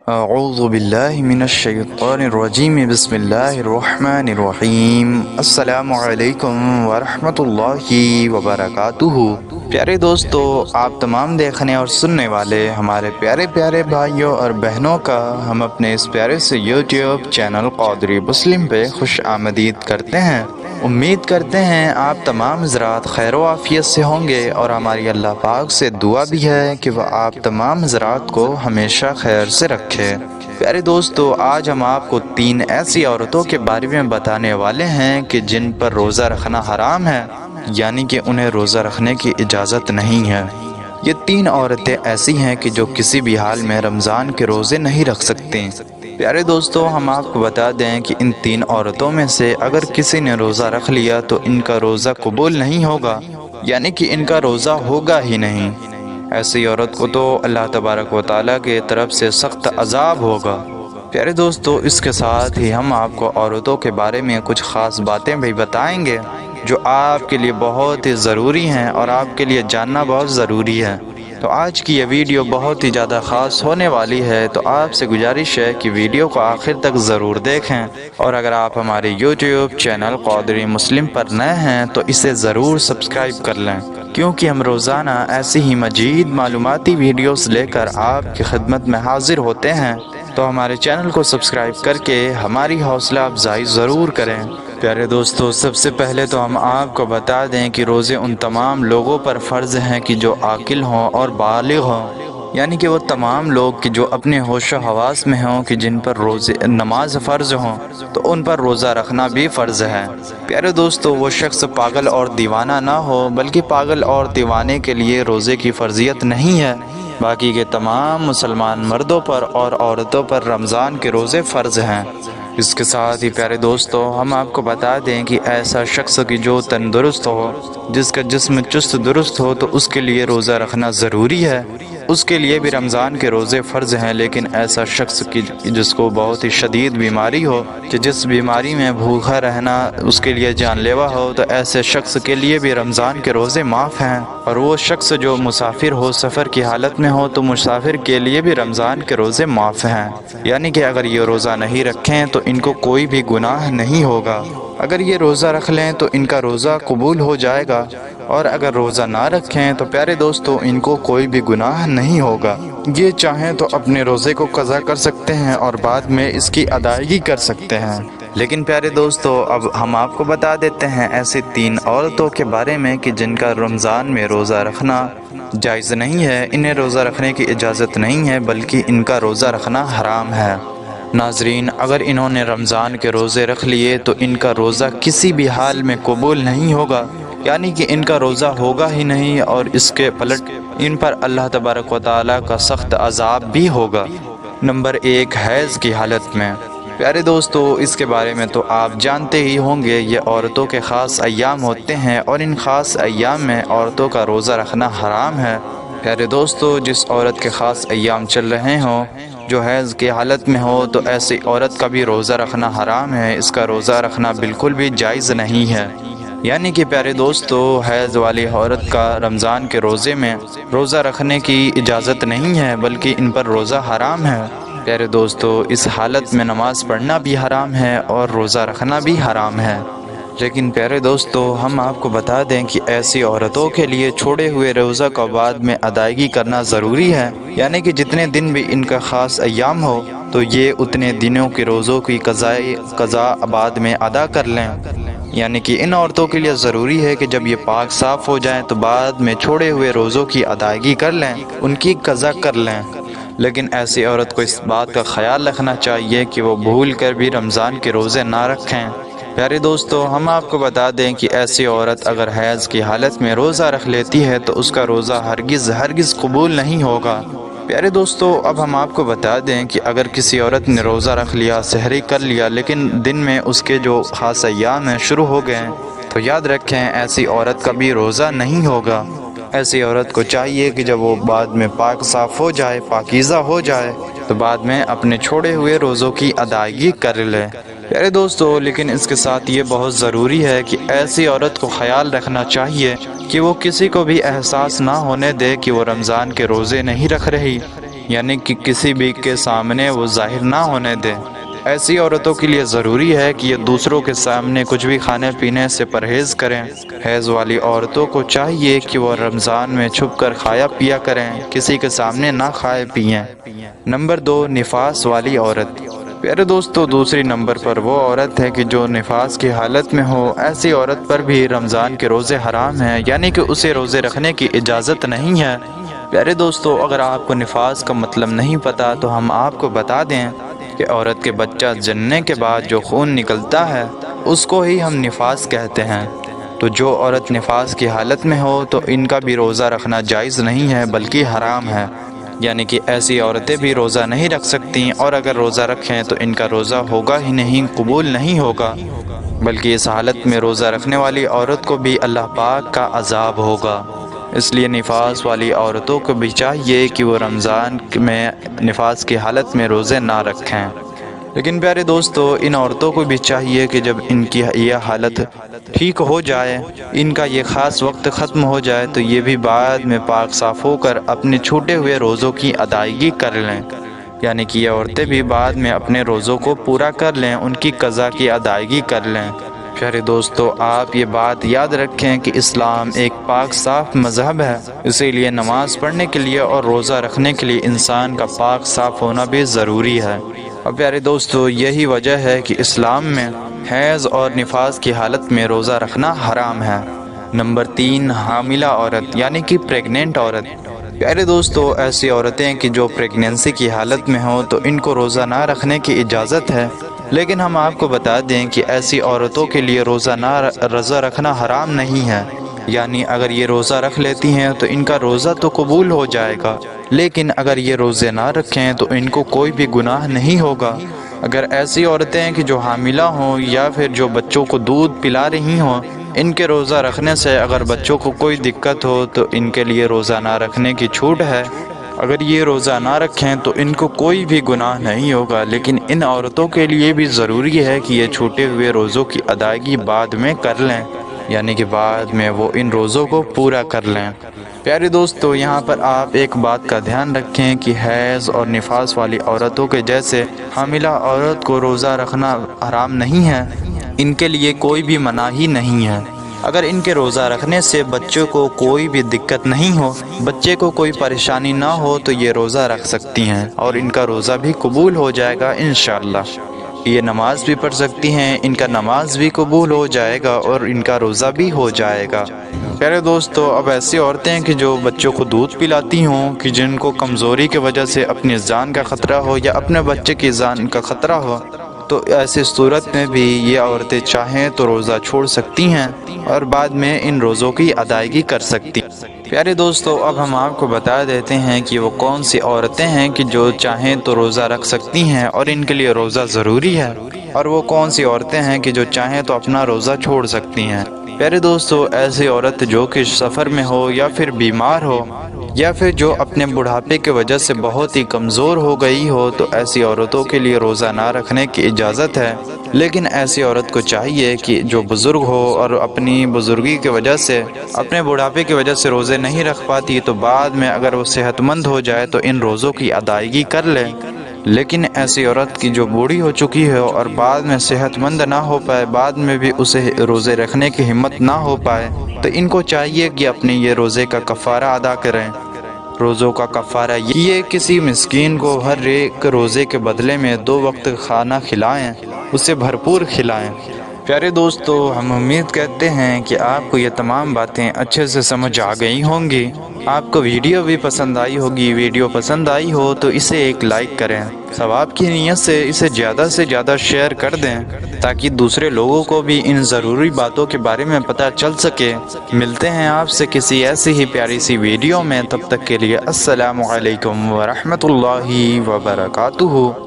اعوذ باللہ من الشیطان الرجیم بسم اللہ الرحمن الرحیم السلام علیکم ورحمۃ اللہ وبرکاتہ۔ پیارے دوستو، آپ تمام دیکھنے اور سننے والے ہمارے پیارے پیارے بھائیوں اور بہنوں کا ہم اپنے اس پیارے سے یوٹیوب چینل قادری مسلم پہ خوش آمدید کرتے ہیں۔ امید کرتے ہیں آپ تمام حضرات خیر و عافیت سے ہوں گے، اور ہماری اللہ پاک سے دعا بھی ہے کہ وہ آپ تمام حضرات کو ہمیشہ خیر سے رکھے۔ پیارے دوستو، آج ہم آپ کو 3 ایسی عورتوں کے بارے میں بتانے والے ہیں کہ جن پر روزہ رکھنا حرام ہے، یعنی کہ انہیں روزہ رکھنے کی اجازت نہیں ہے۔ یہ 3 عورتیں ایسی ہیں کہ جو کسی بھی حال میں رمضان کے روزے نہیں رکھ سکتی۔ پیارے دوستو، ہم آپ کو بتا دیں کہ ان 3 عورتوں میں سے اگر کسی نے روزہ رکھ لیا تو ان کا روزہ قبول نہیں ہوگا، یعنی کہ ان کا روزہ ہوگا ہی نہیں۔ ایسی عورت کو تو اللہ تبارک و تعالیٰ کی طرف سے سخت عذاب ہوگا۔ پیارے دوستو، اس کے ساتھ ہی ہم آپ کو عورتوں کے بارے میں کچھ خاص باتیں بھی بتائیں گے جو آپ کے لیے بہت ہی ضروری ہیں اور آپ کے لیے جاننا بہت ضروری ہے۔ تو آج کی یہ ویڈیو بہت ہی زیادہ خاص ہونے والی ہے، تو آپ سے گزارش ہے کہ ویڈیو کو آخر تک ضرور دیکھیں، اور اگر آپ ہمارے یوٹیوب چینل قادری مسلم پر نئے ہیں تو اسے ضرور سبسکرائب کر لیں، کیونکہ ہم روزانہ ایسی ہی مزید معلوماتی ویڈیوز لے کر آپ کی خدمت میں حاضر ہوتے ہیں۔ تو ہمارے چینل کو سبسکرائب کر کے ہماری حوصلہ افزائی ضرور کریں۔ پیارے دوستو، سب سے پہلے تو ہم آپ کو بتا دیں کہ روزے ان تمام لوگوں پر فرض ہیں کہ جو عاقل ہوں اور بالغ ہوں، یعنی کہ وہ تمام لوگ کہ جو اپنے ہوش و حواس میں ہوں، کہ جن پر روزے نماز فرض ہوں تو ان پر روزہ رکھنا بھی فرض ہے۔ پیارے دوستو، وہ شخص پاگل اور دیوانہ نہ ہو، بلکہ پاگل اور دیوانے کے لیے روزے کی فرضیت نہیں ہے۔ باقی کے تمام مسلمان مردوں پر اور عورتوں پر رمضان کے روزے فرض ہیں۔ اس کے ساتھ ہی پیارے دوستو، ہم آپ کو بتا دیں کہ ایسا شخص کی جو تندرست ہو، جس کا جسم چست درست ہو، تو اس کے لیے روزہ رکھنا ضروری ہے، اس کے لیے بھی رمضان کے روزے فرض ہیں۔ لیکن ایسا شخص کی جس کو بہت ہی شدید بیماری ہو، کہ جس بیماری میں بھوکا رہنا اس کے لیے جان لیوا ہو، تو ایسے شخص کے لیے بھی رمضان کے روزے معاف ہیں۔ اور وہ شخص جو مسافر ہو، سفر کی حالت میں ہو، تو مسافر کے لیے بھی رمضان کے روزے معاف ہیں، یعنی کہ اگر یہ روزہ نہیں رکھیں تو ان کو کوئی بھی گناہ نہیں ہوگا۔ اگر یہ روزہ رکھ لیں تو ان کا روزہ قبول ہو جائے گا، اور اگر روزہ نہ رکھیں تو پیارے دوستو ان کو کوئی بھی گناہ نہیں ہوگا۔ یہ چاہیں تو اپنے روزے کو قضا کر سکتے ہیں اور بعد میں اس کی ادائیگی کر سکتے ہیں۔ لیکن پیارے دوستو، اب ہم آپ کو بتا دیتے ہیں ایسی 3 عورتوں کے بارے میں کہ جن کا رمضان میں روزہ رکھنا جائز نہیں ہے، انہیں روزہ رکھنے کی اجازت نہیں ہے، بلکہ ان کا روزہ رکھنا حرام ہے۔ ناظرین، اگر انہوں نے رمضان کے روزے رکھ لیے تو ان کا روزہ کسی بھی حال میں قبول نہیں ہوگا، یعنی کہ ان کا روزہ ہوگا ہی نہیں، اور اس کے پلٹ ان پر اللہ تبارک و تعالیٰ کا سخت عذاب بھی ہوگا۔ نمبر 1، حیض کی حالت میں۔ پیارے دوستو، اس کے بارے میں تو آپ جانتے ہی ہوں گے، یہ عورتوں کے خاص ایام ہوتے ہیں، اور ان خاص ایام میں عورتوں کا روزہ رکھنا حرام ہے۔ پیارے دوستو، جس عورت کے خاص ایام چل رہے ہوں، جو حیض کی حالت میں ہو، تو ایسی عورت کا بھی روزہ رکھنا حرام ہے، اس کا روزہ رکھنا بالکل بھی جائز نہیں ہے۔ یعنی کہ پیارے دوستو، حیض والی عورت کا رمضان کے روزے میں روزہ رکھنے کی اجازت نہیں ہے، بلکہ ان پر روزہ حرام ہے۔ پیارے دوستو، اس حالت میں نماز پڑھنا بھی حرام ہے اور روزہ رکھنا بھی حرام ہے۔ لیکن پیارے دوستو، ہم آپ کو بتا دیں کہ ایسی عورتوں کے لیے چھوڑے ہوئے روزہ کو بعد میں ادائیگی کرنا ضروری ہے، یعنی کہ جتنے دن بھی ان کا خاص ایام ہو تو یہ اتنے دنوں کے روزوں کی قضا بعد میں ادا کر لیں۔ یعنی کہ ان عورتوں کے لیے ضروری ہے کہ جب یہ پاک صاف ہو جائیں تو بعد میں چھوڑے ہوئے روزوں کی ادائیگی کر لیں، ان کی قضا کر لیں۔ لیکن ایسی عورت کو اس بات کا خیال رکھنا چاہیے کہ وہ بھول کر بھی رمضان کے روزے نہ رکھیں۔ پیارے دوستو، ہم آپ کو بتا دیں کہ ایسی عورت اگر حیض کی حالت میں روزہ رکھ لیتی ہے تو اس کا روزہ ہرگز قبول نہیں ہوگا۔ پیارے دوستو، اب ہم آپ کو بتا دیں کہ اگر کسی عورت نے روزہ رکھ لیا، سحری کر لیا، لیکن دن میں اس کے جو خاص ایام ہیں شروع ہو گئے، تو یاد رکھیں ایسی عورت کا بھی روزہ نہیں ہوگا۔ ایسی عورت کو چاہیے کہ جب وہ بعد میں پاک صاف ہو جائے، پاکیزہ ہو جائے، تو بعد میں اپنے چھوڑے ہوئے روزوں کی ادائیگی کر لے۔ پیارے دوستو، لیکن اس کے ساتھ یہ بہت ضروری ہے کہ ایسی عورت کو خیال رکھنا چاہیے کہ وہ کسی کو بھی احساس نہ ہونے دے کہ وہ رمضان کے روزے نہیں رکھ رہی، یعنی کہ کسی بھی کے سامنے وہ ظاہر نہ ہونے دے۔ ایسی عورتوں کے لیے ضروری ہے کہ یہ دوسروں کے سامنے کچھ بھی کھانے پینے سے پرہیز کریں۔ حیض والی عورتوں کو چاہیے کہ وہ رمضان میں چھپ کر کھایا پیا کریں، کسی کے سامنے نہ کھائے پئیں۔ نمبر 2، نفاس والی عورت۔ پیارے دوستو، دوسری نمبر پر وہ عورت ہے کہ جو نفاس کی حالت میں ہو۔ ایسی عورت پر بھی رمضان کے روزے حرام ہیں، یعنی کہ اسے روزے رکھنے کی اجازت نہیں ہے۔ پیارے دوستو، اگر آپ کو نفاس کا مطلب نہیں پتا تو ہم آپ کو بتا دیں کہ عورت کے بچہ جننے کے بعد جو خون نکلتا ہے اس کو ہی ہم نفاس کہتے ہیں۔ تو جو عورت نفاس کی حالت میں ہو تو ان کا بھی روزہ رکھنا جائز نہیں ہے بلکہ حرام ہے، یعنی کہ ایسی عورتیں بھی روزہ نہیں رکھ سکتی، اور اگر روزہ رکھیں تو ان کا روزہ ہوگا ہی نہیں، قبول نہیں ہوگا، بلکہ اس حالت میں روزہ رکھنے والی عورت کو بھی اللہ پاک کا عذاب ہوگا۔ اس لیے نفاس والی عورتوں کو بھی چاہیے کہ وہ رمضان میں نفاس کی حالت میں روزے نہ رکھیں۔ لیکن پیارے دوستو، ان عورتوں کو بھی چاہیے کہ جب ان کی یہ حالت ٹھیک ہو جائے، ان کا یہ خاص وقت ختم ہو جائے، تو یہ بھی بعد میں پاک صاف ہو کر اپنے چھوٹے ہوئے روزوں کی ادائیگی کر لیں، یعنی کہ یہ عورتیں بھی بعد میں اپنے روزوں کو پورا کر لیں، ان کی قضا کی ادائیگی کر لیں۔ پیارے دوستو، آپ یہ بات یاد رکھیں کہ اسلام ایک پاک صاف مذہب ہے، اسی لیے نماز پڑھنے کے لیے اور روزہ رکھنے کے لیے انسان کا پاک صاف ہونا بھی ضروری ہے۔ اور پیارے دوستو، یہی وجہ ہے کہ اسلام میں حیض اور نفاس کی حالت میں روزہ رکھنا حرام ہے۔ نمبر 3، حاملہ عورت یعنی کہ پریگننٹ عورت۔ پیارے دوستو، ایسی عورتیں کہ جو پریگننسی کی حالت میں ہوں تو ان کو روزہ نہ رکھنے کی اجازت ہے، لیکن ہم آپ کو بتا دیں کہ ایسی عورتوں کے لیے روزہ رکھنا حرام نہیں ہے، یعنی اگر یہ روزہ رکھ لیتی ہیں تو ان کا روزہ تو قبول ہو جائے گا، لیکن اگر یہ روزے نہ رکھیں تو ان کو کوئی بھی گناہ نہیں ہوگا۔ اگر ایسی عورتیں کہ جو حاملہ ہوں یا پھر جو بچوں کو دودھ پلا رہی ہوں، ان کے روزہ رکھنے سے اگر بچوں کو کوئی دقت ہو تو ان کے لیے روزہ نہ رکھنے کی چھوٹ ہے۔ اگر یہ روزہ نہ رکھیں تو ان کو کوئی بھی گناہ نہیں ہوگا، لیکن ان عورتوں کے لیے بھی ضروری ہے کہ یہ چھوٹے ہوئے روزوں کی ادائیگی بعد میں کر لیں، یعنی کہ بعد میں وہ ان روزوں کو پورا کر لیں۔ پیارے دوستو، یہاں پر آپ ایک بات کا دھیان رکھیں کہ حیض اور نفاس والی عورتوں کے جیسے حاملہ عورت کو روزہ رکھنا حرام نہیں ہے، ان کے لیے کوئی بھی مناہی نہیں ہے۔ اگر ان کے روزہ رکھنے سے بچوں کو کوئی بھی دقت نہیں ہو، بچے کو کوئی پریشانی نہ ہو تو یہ روزہ رکھ سکتی ہیں اور ان کا روزہ بھی قبول ہو جائے گا انشاءاللہ۔ یہ نماز بھی پڑھ سکتی ہیں، ان کا نماز بھی قبول ہو جائے گا اور ان کا روزہ بھی ہو جائے گا۔ پیارے دوستو، اب ایسی عورتیں کہ جو بچوں کو دودھ پلاتی ہوں، کہ جن کو کمزوری کی وجہ سے اپنی جان کا خطرہ ہو یا اپنے بچے کی جان کا خطرہ ہو، تو ایسی صورت میں بھی یہ عورتیں چاہیں تو روزہ چھوڑ سکتی ہیں اور بعد میں ان روزوں کی ادائیگی کر سکتی ہیں۔ پیارے دوستو، اب ہم آپ کو بتا دیتے ہیں کہ وہ کون سی عورتیں ہیں کہ جو چاہیں تو روزہ رکھ سکتی ہیں اور ان کے لیے روزہ ضروری ہے، اور وہ کون سی عورتیں ہیں کہ جو چاہیں تو اپنا روزہ چھوڑ سکتی ہیں۔ پیارے دوستو، ایسی عورت جو کہ سفر میں ہو یا پھر بیمار ہو یا پھر جو اپنے بڑھاپے کی وجہ سے بہت ہی کمزور ہو گئی ہو، تو ایسی عورتوں کے لیے روزہ نہ رکھنے کی اجازت ہے، لیکن ایسی عورت کو چاہیے کہ جو بزرگ ہو اور اپنی بزرگی کی وجہ سے اپنے بڑھاپے کی وجہ سے روزے نہیں رکھ پاتی، تو بعد میں اگر وہ صحت مند ہو جائے تو ان روزوں کی ادائیگی کر لے۔ لیکن ایسی عورت کی جو بوڑھی ہو چکی ہے اور بعد میں صحت مند نہ ہو پائے، بعد میں بھی اسے روزے رکھنے کی ہمت نہ ہو پائے، تو ان کو چاہیے کہ اپنے یہ روزے کا کفارہ ادا کریں۔ روزوں کا کفارہ یہ کسی مسکین کو ہر ایک روزے کے بدلے میں 2 وقت کھانا کھلائیں، اسے بھرپور کھلائیں۔ پیارے دوستو، ہم امید کرتے ہیں کہ آپ کو یہ تمام باتیں اچھے سے سمجھ آ گئی ہوں گی، آپ کو ویڈیو بھی پسند آئی ہوگی۔ ویڈیو پسند آئی ہو تو اسے ایک لائک کریں، ثواب کی نیت سے اسے زیادہ سے زیادہ شیئر کر دیں تاکہ دوسرے لوگوں کو بھی ان ضروری باتوں کے بارے میں پتہ چل سکے۔ ملتے ہیں آپ سے کسی ایسی ہی پیاری سی ویڈیو میں، تب تک کے لیے السلام علیکم ورحمۃ اللہ وبرکاتہ۔